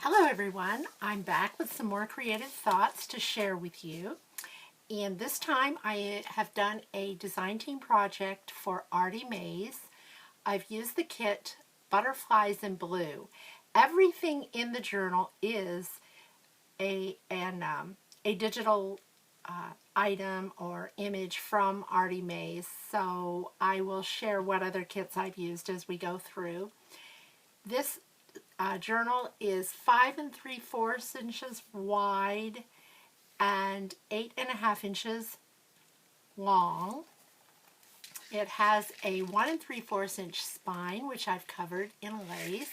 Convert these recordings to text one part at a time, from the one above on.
Hello everyone, I'm back with some more creative thoughts to share with you. And this time I have done a design team project for ARTYmaze. I've used the kit Butterflies in Blue. Everything in the journal is a digital item or image from ARTYmaze, so I will share what other kits I've used as we go through. This journal is 5 3/4 inches wide and 8.5 inches long. It has a 1 3/4 inch spine, which I've covered in lace,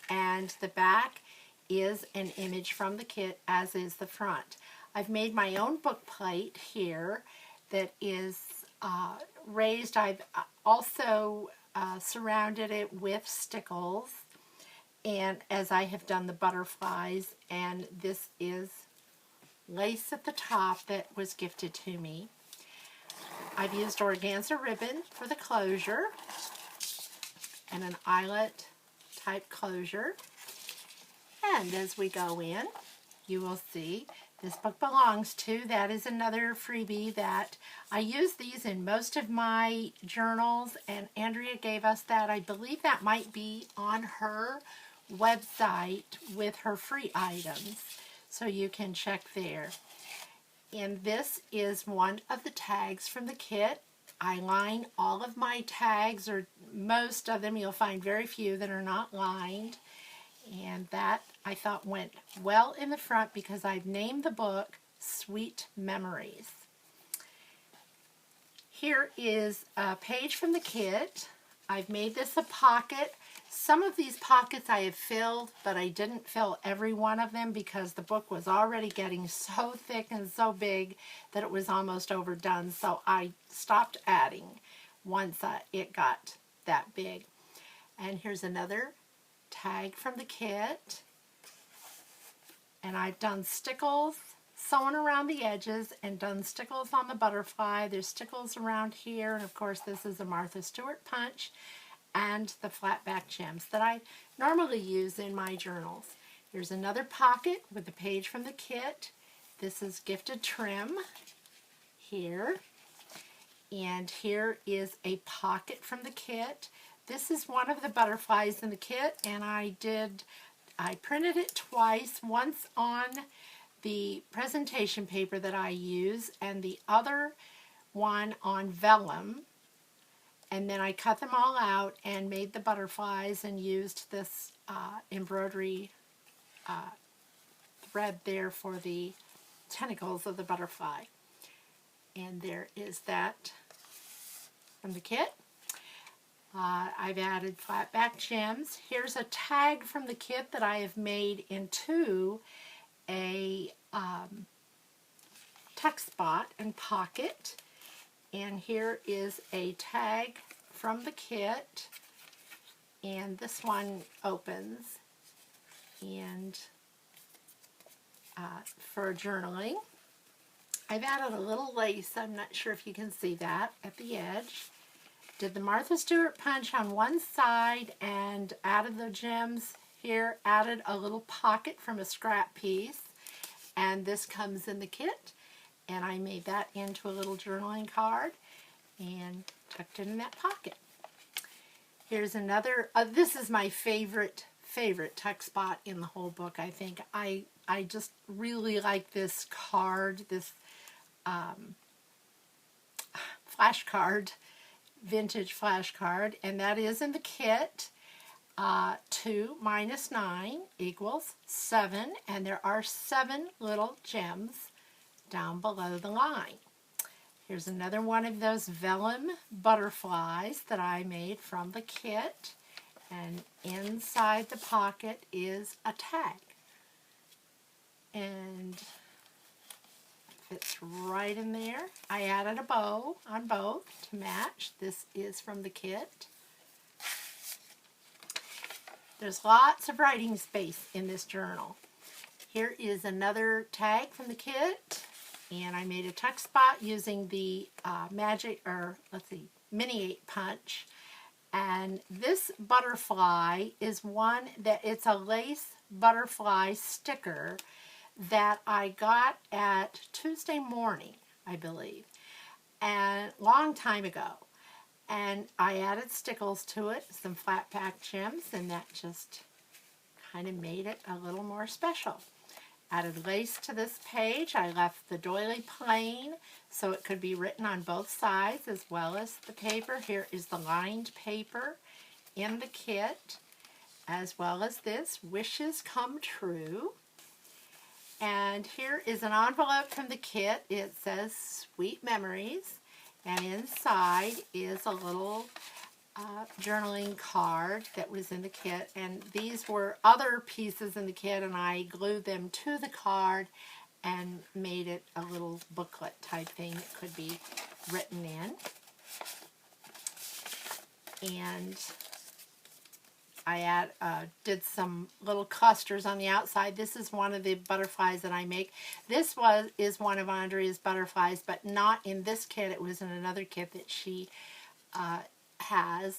and the back is an image from the kit, as is the front. I've made my own book plate here that is raised. I've also surrounded it with stickles, and as I have done the butterflies, and this is lace at the top that was gifted to me. I've used organza ribbon for the closure and an eyelet type closure. And as we go in, you will see this book belongs to. That is another freebie that I use these in most of my journals, and Andrea gave us that. I believe that might be on her website with her free items, so you can check there. And this is one of the tags from the kit. I line all of my tags, or most of them. You'll find very few that are not lined, and that I thought went well in the front because I've named the book Sweet Memories. Here is a page from the kit. I've made this a pocket. Some of these pockets I have filled, but I didn't fill every one of them because the book was already getting so thick and so big that it was almost overdone. So I stopped adding once it got that big. And here's another tag from the kit. And I've done stickles, sewn around the edges, and done stickles on the butterfly. There's stickles around here, and of course this is a Martha Stewart punch, and the flat back gems that I normally use in my journals. Here's another pocket with a page from the kit. This is gifted trim here. And here is a pocket from the kit. This is one of the butterflies in the kit, and I printed it twice, once on the presentation paper that I use, and the other one on vellum. And then I cut them all out and made the butterflies and used this embroidery thread there for the tentacles of the butterfly. And there is that from the kit. I've added flat back gems. Here's a tag from the kit that I have made into a tuck spot and pocket. And here is a tag from the kit, and this one opens and for journaling. I've added a little lace. I'm not sure if you can see that at the edge. Did the Martha Stewart punch on one side and added the gems here, added a little pocket from a scrap piece, and this comes in the kit. And I made that into a little journaling card and tucked it in that pocket. Here's another, this is my favorite tuck spot in the whole book, I think. I just really like this card, this flashcard, vintage flashcard, and that is in the kit. 2 minus 9 equals 7, and there are 7 little gems down below the line. Here's another one of those vellum butterflies that I made from the kit, and inside the pocket is a tag, and fits right in there. I added a bow on both to match. This is from the kit. There's lots of writing space in this journal. Here is another tag from the kit. And I made a tuck spot using the Mini 8 punch And this butterfly is one that it's a lace butterfly sticker that I got at Tuesday morning, I believe, and long time ago. And I added stickles to it, some flat pack gems, and that just kind of made it a little more special. Added lace to this page. I left the doily plain so it could be written on both sides as well as the paper. Here is the lined paper in the kit, as well as this, Wishes Come True. And here is an envelope from the kit. It says Sweet Memories, and inside is a little journaling card that was in the kit, and these were other pieces in the kit, and I glued them to the card and made it a little booklet type thing that could be written in. And I did some little clusters on the outside. This is one of the butterflies that I make. This is one of Andrea's butterflies, but not in this kit. It was in another kit that she has.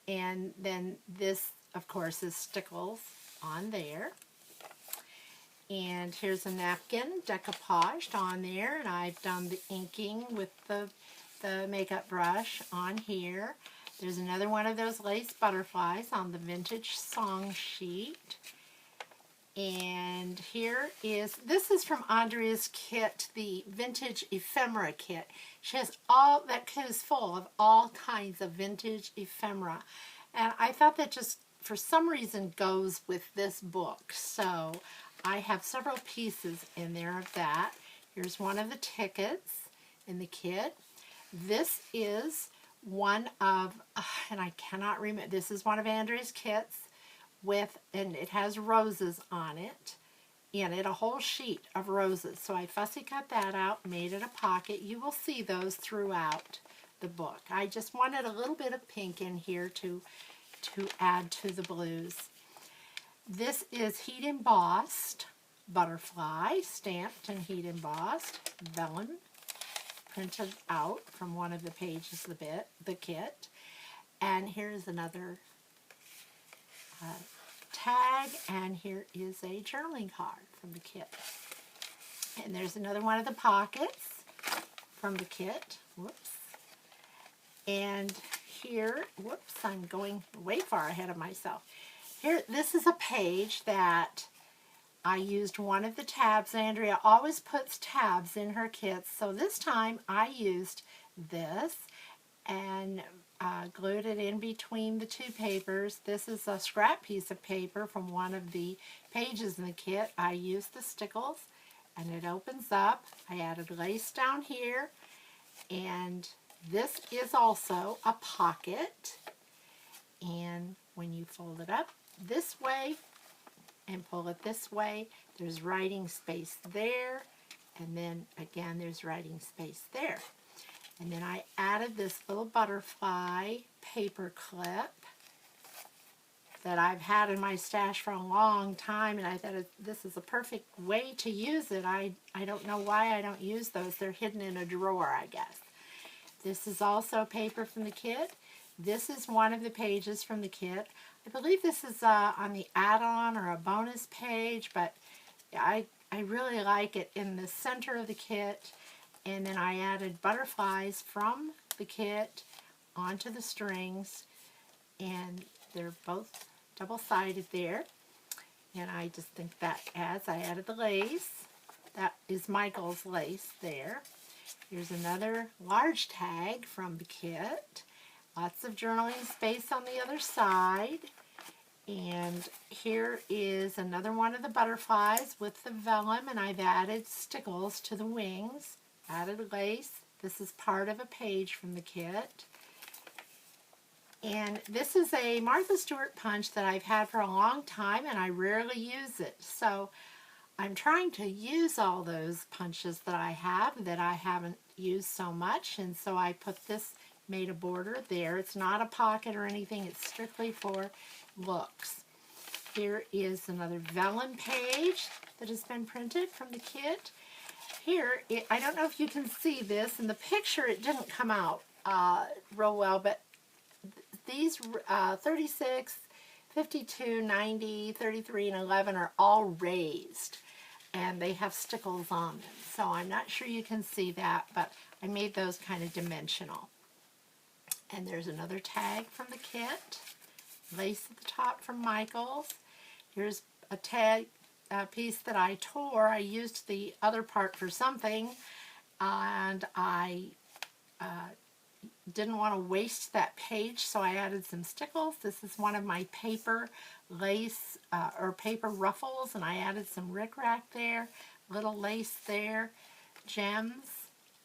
And then this, of course, is stickles on there. And here's a napkin decoupaged on there, and I've done the inking with the makeup brush on here. There's another one of those lace butterflies on the vintage song sheet. And this is from Andrea's kit, the vintage Ephemera Kit. She has that kit is full of all kinds of vintage ephemera. And I thought that just, for some reason, goes with this book. So I have several pieces in there of that. Here's one of the tickets in the kit. This is one of, and I cannot remember, this is one of Andrea's kits and it has roses on it, in it, a whole sheet of roses. So I fussy cut that out, made it a pocket. You will see those throughout the book. I just wanted a little bit of pink in here to add to the blues. This is heat embossed butterfly, stamped and heat embossed, vellum printed out from one of the pages of the kit. And here's another tag, and here is a journaling card from the kit. And there's another one of the pockets from the kit. Whoops. And here, whoops, I'm going way far ahead of myself. Here, this is a page that I used one of the tabs. Andrea always puts tabs in her kits, so this time I used this and glued it in between the two papers. This is a scrap piece of paper from one of the pages in the kit. I used the stickles, and it opens up. I added lace down here, and this is also a pocket. And when you fold it up this way and pull it this way, there's writing space there, and then again there's writing space there. And then I added this little butterfly paper clip that I've had in my stash for a long time, and I thought this is a perfect way to use it. I don't know why I don't use those. They're hidden in a drawer, I guess. This is also paper from the kit. This is one of the pages from the kit. I believe this is on the add-on or a bonus page, but I really like it in the center of the kit. And then I added butterflies from the kit onto the strings, and they're both double-sided there. And I just think that adds, I added the lace. That is Michael's lace there. Here's another large tag from the kit. Lots of journaling space on the other side. And here is another one of the butterflies with the vellum, and I've added stickles to the wings. Added lace. This is part of a page from the kit. And this is a Martha Stewart punch that I've had for a long time, and I rarely use it. So I'm trying to use all those punches that I have that I haven't used so much, and so I put this, made a border there. It's not a pocket or anything. It's strictly for looks. Here is another vellum page that has been printed from the kit. Here, I don't know if you can see this. In the picture, it didn't come out real well, but these 36, 52, 90, 33, and 11 are all raised, and they have stickles on them. So I'm not sure you can see that, but I made those kind of dimensional. And there's another tag from the kit, lace at the top from Michaels. Here's a tag piece that I tore. I used the other part for something, and I didn't want to waste that page, so I added some stickles. This is one of my paper lace or paper ruffles, and I added some rickrack there, little lace there, gems,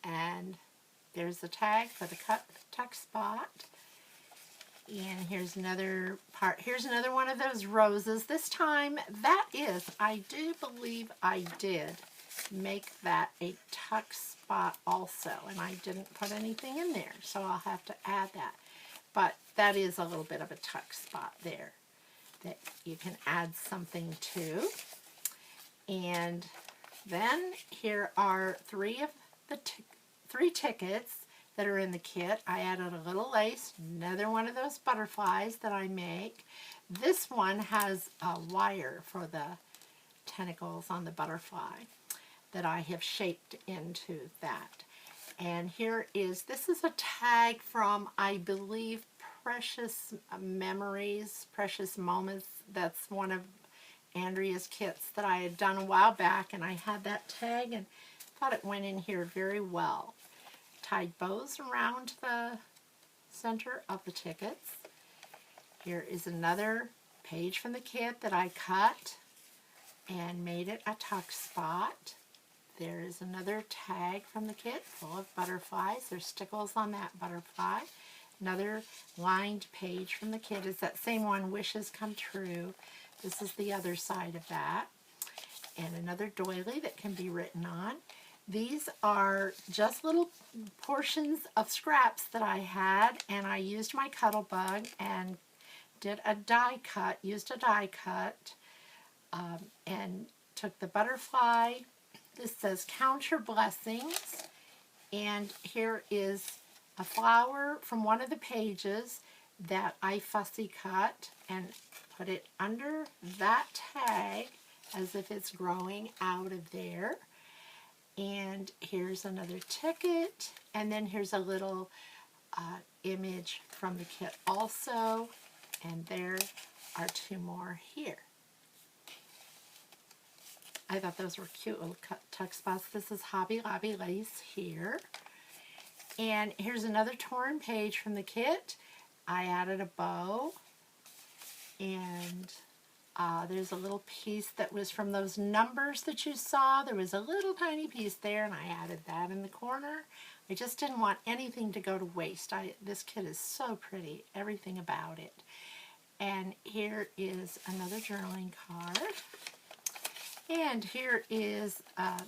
and there's the tag for the tuck spot. And here's another part. Here's another one of those roses. This time, I do believe I did make that a tuck spot also, and I didn't put anything in there, so I'll have to add that. But that is a little bit of a tuck spot there that you can add something to. And then here are three tickets that are in the kit. I added a little lace, another one of those butterflies that I make. This one has a wire for the tentacles on the butterfly that I have shaped into that. And this is a tag from, I believe, Precious Memories, Precious Moments. That's one of Andrea's kits that I had done a while back, and I had that tag and thought it went in here very well. Tied bows around the center of the tickets. Here is another page from the kit that I cut and made it a tuck spot. There is another tag from the kit full of butterflies. There's stickles on that butterfly. Another lined page from the kit is that same one, Wishes Come True. This is the other side of that. And another doily that can be written on. These are just little portions of scraps that I had, and I used my Cuttlebug and did a die cut, and took the butterfly. This says Count Your Blessings, and here is a flower from one of the pages that I fussy cut and put it under that tag as if it's growing out of there. And here's another ticket, and then here's a little image from the kit also, and there are two more here. I thought those were cute little tuck spots. This is Hobby Lobby lace here. And here's another torn page from the kit. I added a bow, and there's a little piece that was from those numbers that you saw. There was a little tiny piece there, and I added that in the corner. I just didn't want anything to go to waste. This kit is so pretty, everything about it. And here is another journaling card. And here is,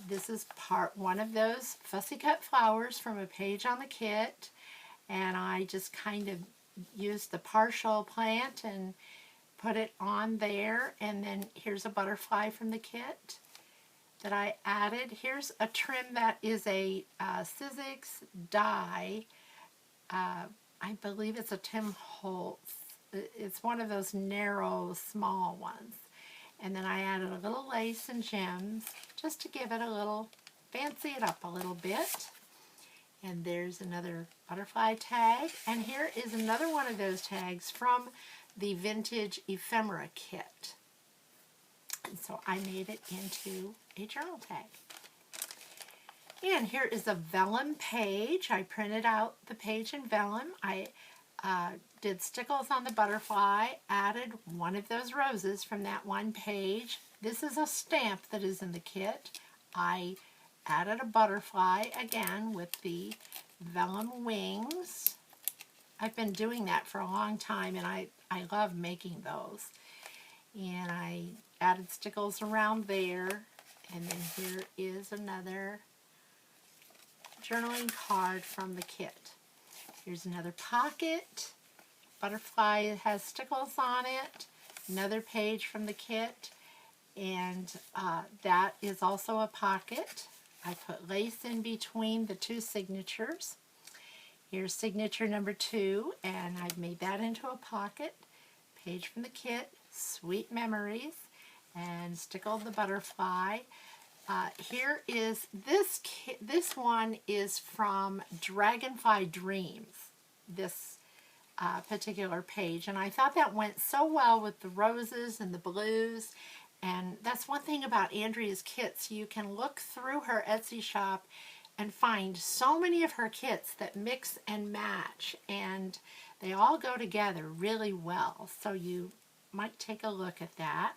this is part one of those fussy cut flowers from a page on the kit. And I just kind of used the partial plant and put it on there. And then here's a butterfly from the kit that I added. Here's a trim that is a Sizzix die. I believe it's a Tim Holtz. It's one of those narrow, small ones. And then I added a little lace and gems just to give it a little, fancy it up a little bit. And there's another butterfly tag. And here is another one of those tags from the vintage Ephemera Kit. And so I made it into a journal tag. And here is a vellum page. I printed out the page in vellum. I did stickles on the butterfly, added one of those roses from that one page. This is a stamp that is in the kit. I added a butterfly again with the vellum wings. I've been doing that for a long time, and I love making those. And I added stickles around there. And then here is another journaling card from the kit. Here's another pocket. Butterfly has stickles on it. Another page from the kit. And that is also a pocket. I put lace in between the two signatures. Here's signature number 2, and I've made that into a pocket. Page from the kit, Sweet Memories, and stickled the butterfly. Here is this one is from Dragonfly Dreams, this particular page, and I thought that went so well with the roses and the blues. And that's one thing about Andrea's kits. You can look through her Etsy shop and find so many of her kits that mix and match, and they all go together really well. So you might take a look at that.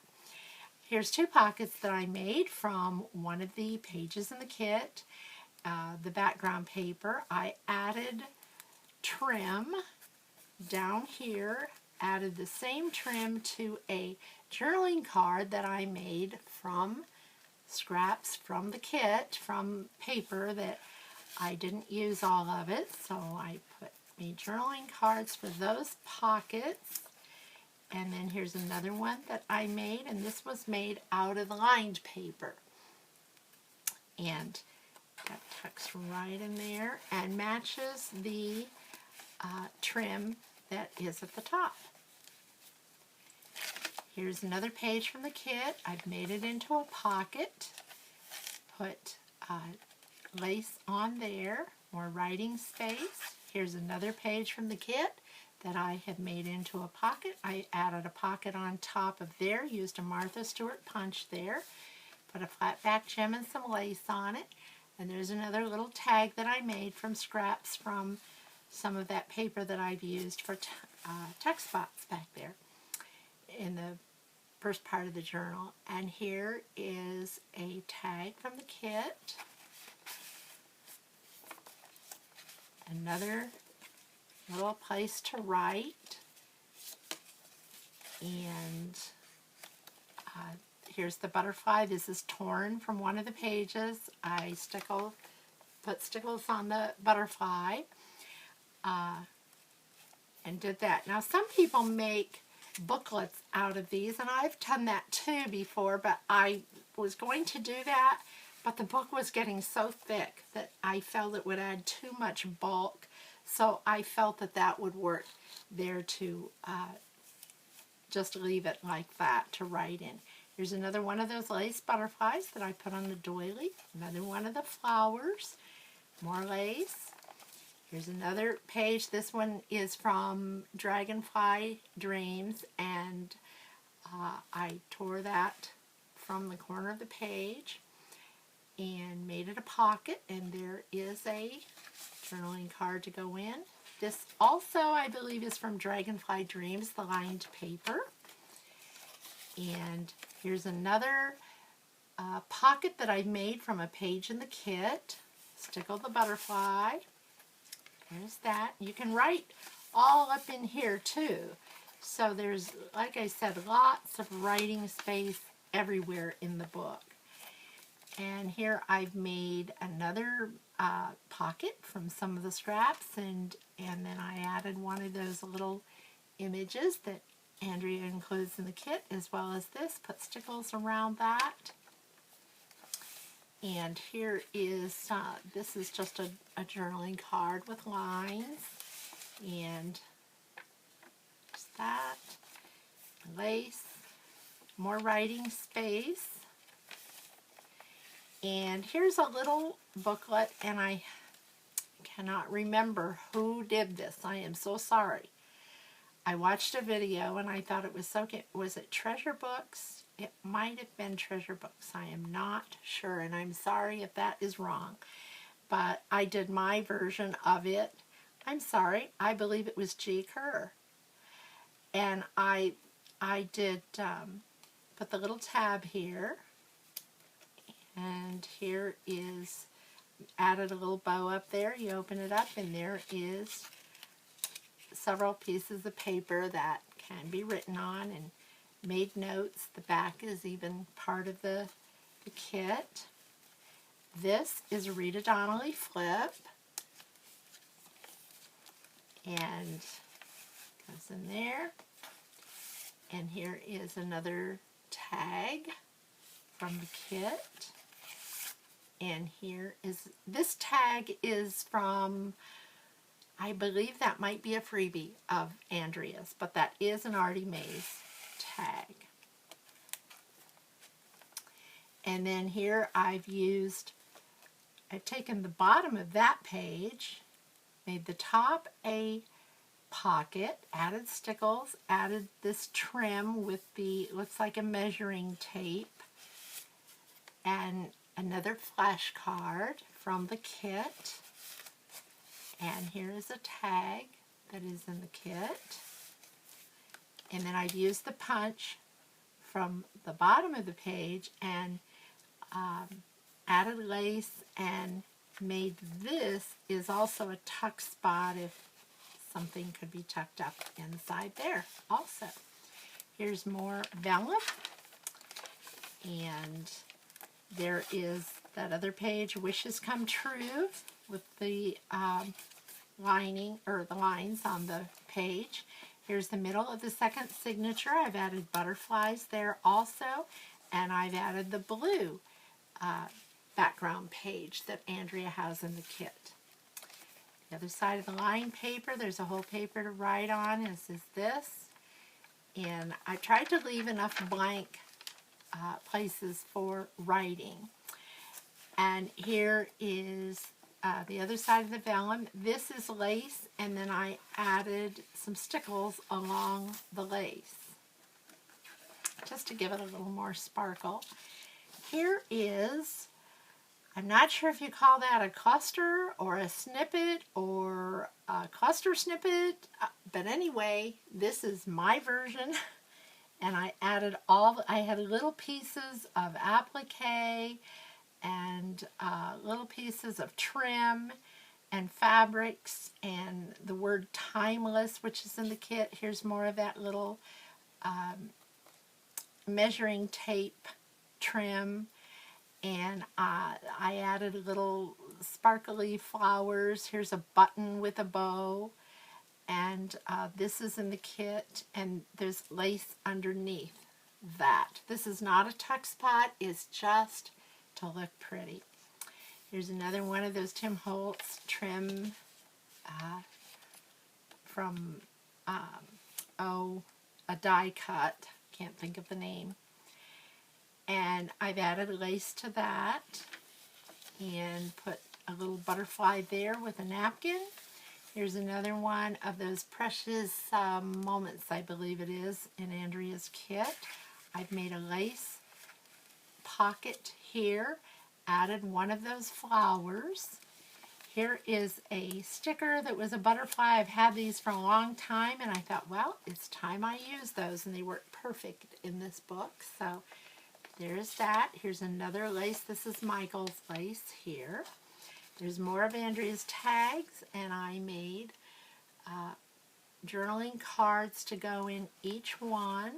Here's 2 pockets that I made from one of the pages in the kit. The background paper, I added trim down here, added the same trim to a journaling card that I made from scraps from the kit, from paper that I didn't use all of it, so I made journaling cards for those pockets. And then here's another one that I made, and this was made out of lined paper. And that tucks right in there and matches the trim that is at the top. Here's another page from the kit. I've made it into a pocket. Put lace on there, more writing space. Here's another page from the kit that I have made into a pocket. I added a pocket on top of there, used a Martha Stewart punch there, put a flat back gem and some lace on it. And there's another little tag that I made from scraps from some of that paper that I've used for text spots back there in the first part of the journal. And here is a tag from the kit. Another little place to write. And here's the butterfly. This is torn from one of the pages. I put stickles on the butterfly and did that. Now some people make booklets out of these, and I've done that too before, but I was going to do that, but the book was getting so thick that I felt it would add too much bulk, so I felt that that would work there to just leave it like that to write in. Here's another one of those lace butterflies that I put on the doily, another one of the flowers, more lace. Here's another page. This one is from Dragonfly Dreams, and I tore that from the corner of the page and made it a pocket, and there is a journaling card to go in. This also, I believe, is from Dragonfly Dreams, the lined paper. And here's another pocket that I made from a page in the kit. Stickle the butterfly. There's that. You can write all up in here too. So there's, like I said, lots of writing space everywhere in the book. And here I've made another pocket from some of the scraps, and then I added one of those little images that Andrea includes in the kit, as well as this. Put stickles around that. And here is, this is just a journaling card with lines, and just that, lace, more writing space. And here's a little booklet, and I cannot remember who did this. I am so sorry. I watched a video and I thought it was so good. Was it Treasure Books? It might have been Treasure Books. I am not sure, and I'm sorry if that is wrong. But I did my version of it. I'm sorry. I believe it was G. Kerr. And I did put the little tab here. And here is, added a little bow up there. You open it up and there is several pieces of paper that can be written on and made notes. The back is even part of the kit. This is a Rita Donnelly flip, and goes in there. And here is another tag from the kit. And here is, this tag is from, I believe that might be a freebie of Andrea's, but that is an ARTYmaze tag. And then here I've taken the bottom of that page, made the top a pocket, added stickles, added this trim with the, looks like a measuring tape, and another flash card from the kit. And here is a tag that is in the kit. And then I've used the punch from the bottom of the page and added lace and made this is also a tuck spot if something could be tucked up inside there also. Here's more vellum, and there is that other page, Wishes Come True, with the lining or the lines on the page. Here's the middle of the second signature. I've added butterflies there also, and I've added the blue background page that Andrea has in the kit. The other side of the line paper, there's a whole paper to write on, as is this. And I tried to leave enough blank places for writing. And here is the other side of the vellum. This is lace, and then I added some stickles along the lace, just to give it a little more sparkle. Here is, I'm not sure if you call that a cluster or a snippet or a cluster snippet, but anyway, this is my version. And I added I had little pieces of applique and little pieces of trim and fabrics and the word timeless, which is in the kit. Here's more of that little measuring tape trim. And I added little sparkly flowers. Here's a button with a bow. And this is in the kit, and there's lace underneath that. This is not a tuck spot, it's just to look pretty. Here's another one of those Tim Holtz trim from, a die cut. Can't think of the name. And I've added lace to that and put a little butterfly there with a napkin. Here's another one of those precious moments, I believe it is, in Andrea's kit. I've made a lace pocket here, added one of those flowers. Here is a sticker that was a butterfly. I've had these for a long time, and I thought, well, it's time I use those, and they work perfect in this book. So there's that. Here's another lace. This is Michael's lace here. There's more of Andrea's tags, and I made journaling cards to go in each one.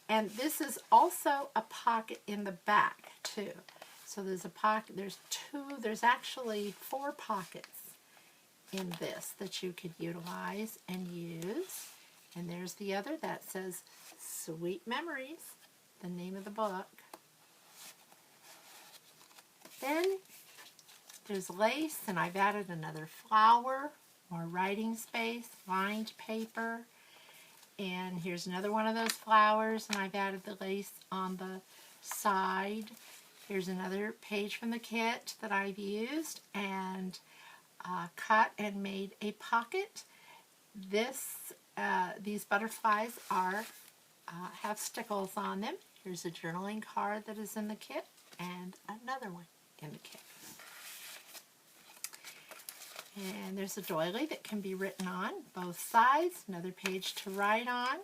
And this is also a pocket in the back, too. So there's a pocket, there's actually 4 pockets in this that you could utilize and use. And there's the other that says Sweet Memories, the name of the book. Then there's lace, and I've added another flower, more writing space, lined paper, and here's another one of those flowers, and I've added the lace on the side. Here's another page from the kit that I've used and cut and made a pocket. These butterflies have stickles on them. Here's a journaling card that is in the kit and another one in the kit. And there's a doily that can be written on both sides, another page to write on.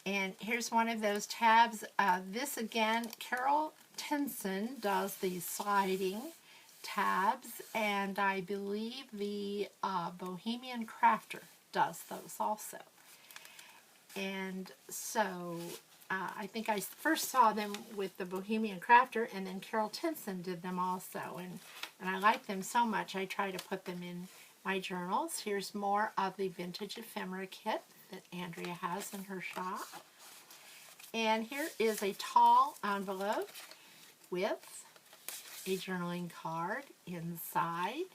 And here's one of those tabs. This again, Carol Tinson does these sliding tabs, and I believe the Bohemian Crafter does those also. And so I think I first saw them with the Bohemian Crafter, and then Carol Tinson did them also. And I like them so much, I try to put them in my journals. Here's more of the vintage ephemera kit that Andrea has in her shop. And here is a tall envelope with a journaling card inside.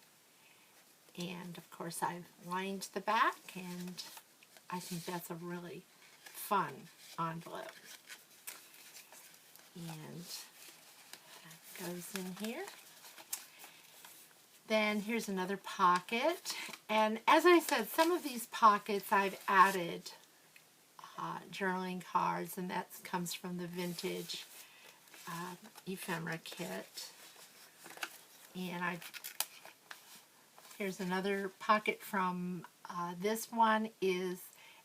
And of course I've lined the back, and I think that's a really fun envelope. And that goes in here. Then here's another pocket, and as I said, some of these pockets I've added journaling cards, and that comes from the vintage Ephemera Kit. And here's another pocket from this one is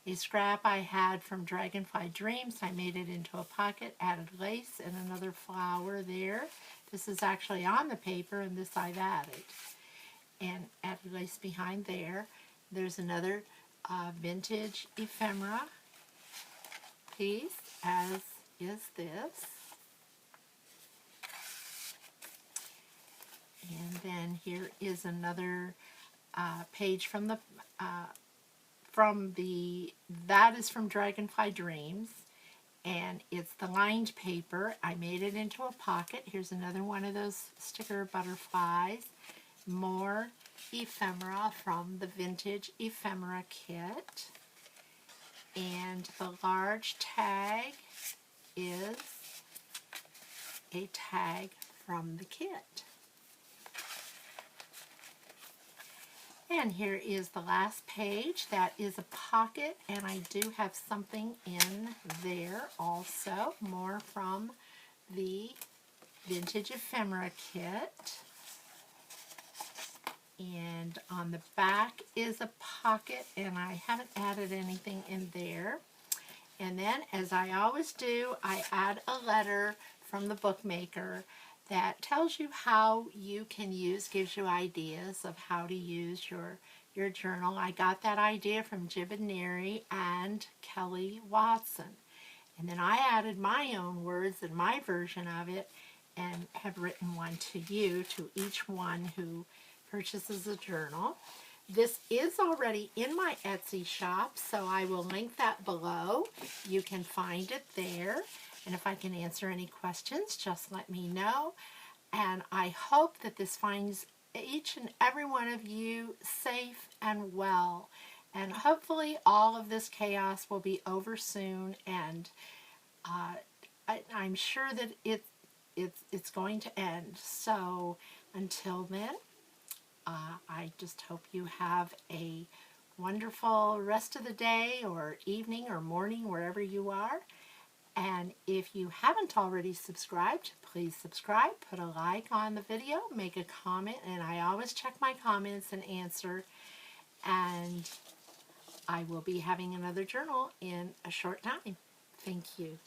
a scrap I had from Dragonfly Dreams. I made it into a pocket, added lace, and another flower there. This is actually on the paper, and this I've added. And added lace behind there. There's another vintage ephemera piece, as is this. And then here is another page from that is from Dragonfly Dreams, and it's the lined paper. I made it into a pocket. Here's another one of those sticker butterflies. More ephemera from the vintage Ephemera Kit. And the large tag is a tag from the kit. And here is the last page. That is a pocket, and I do have something in there also. More from the vintage Ephemera Kit. And on the back is a pocket, and I haven't added anything in there. And then, as I always do, I add a letter from the bookmaker that tells you how you can use, gives you ideas of how to use your journal. I got that idea from Jib and Neri and Kelly Watson. And then I added my own words and my version of it, and have written one to you, to each one who purchases a journal. This is already in my Etsy shop, so I will link that below. You can find it there. And if I can answer any questions, just let me know. And I hope that this finds each and every one of you safe and well. And hopefully all of this chaos will be over soon. And I'm sure that it's going to end. So until then, I just hope you have a wonderful rest of the day or evening or morning, wherever you are. And if you haven't already subscribed, please subscribe, put a like on the video, make a comment, and I always check my comments and answer. And I will be having another journal in a short time. Thank you.